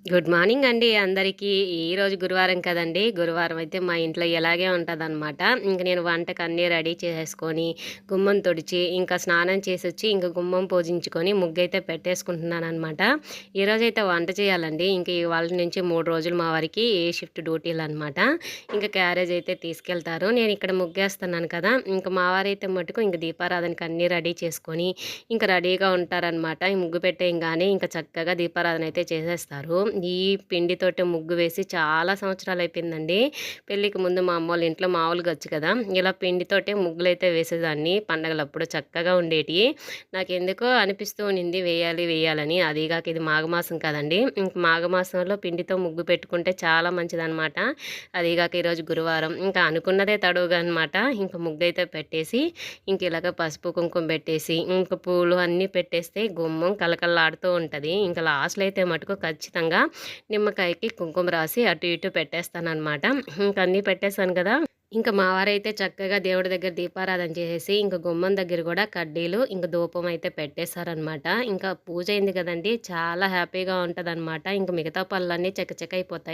Good morning అండి అందరికీ. ఈరోజు గురువారం కదండీ! గురువారం అయితే మా ఇంట్లో ఇలాగే ఉంటదనమాట. ఇంక నేను వంటకు అన్నీ రెడీ చేసేసుకొని, గుమ్మం తుడిచి, ఇంకా స్నానం చేసొచ్చి, ఇంక గుమ్మం పూజించుకొని, ముగ్గైతే పెట్టేసుకుంటున్నాననమాట. ఈరోజైతే వంట చేయాలండి. ఇంక ఇవాళ నుంచి 3 రోజులు మా వారికి షిఫ్ట్ డ్యూటీలనమాట. ఇంక క్యారేజ్ అయితే తీసుకెళ్తారు. నేను ఇక్కడ ముగ్గేస్తున్నాను కదా! ఇంక మా వారైతే మటుకు ఇంక దీపారాధనకి అన్నీ రెడీ చేసుకొని, ఇంక రెడీగా ఉంటారనమాట. ఈ ముగ్గు పెట్టేయంగానే ఇంక చక్కగా దీపారాధన అయితే చేసేస్తారు. ఈ పిండితోటి ముగ్గు వేసి చాలా సంవత్సరాలయిపోయిందండి. పెళ్ళికి ముందు మా అమ్మోళ్ళ ఇంట్లో మామూలుగా వచ్చు కదా! ఇలా పిండితోటే ముగ్గులైతే వేసేదాన్ని పండగలప్పుడు చక్కగా ఉండేటియి. నాకెందుకో అనిపిస్తూ ఉండింది వేయాలని. అదీగాక ఇది మాఘమాసం కదండీ! ఇంక మాఘమాసంలో పిండితో ముగ్గు పెట్టుకుంటే చాలా మంచిదనమాట. అదీగాక ఈరోజు గురువారం. ఇంకా అనుకున్నదే తడువుగా అనమాట. ఇంక ముగ్గైతే పెట్టేసి, ఇంక ఇలాగ పసుపు, కుంకుమ పెట్టేసి, ఇంక పూలు అన్నీ పెట్టేస్తే గుమ్మం కళకళలాడుతూ ఉంటది. ఇంక లాస్ట్‌లో అయితే మటుకు ఖచ్చితంగా నిమ్మకాయకి కుంకుమ రాసి అటు ఇటు పెట్టేస్తాననమాట. ఇంక అన్నీ పెట్టేసాను కదా! ఇంక మా వారైతే చక్కగా దేవుడి దగ్గర దీపారాధన చేసేసి, ఇంక గుమ్మం దగ్గర గూడా కడ్డీలు, ఇంక ధూపం అయితే పెట్టేశారనమాట. ఇంకా పూజ అయింది కదండీ! చాలా హ్యాపీగా ఉంటదనమాట. ఇంక మిగతా పనులన్నీ చకచక అయిపోతాయి.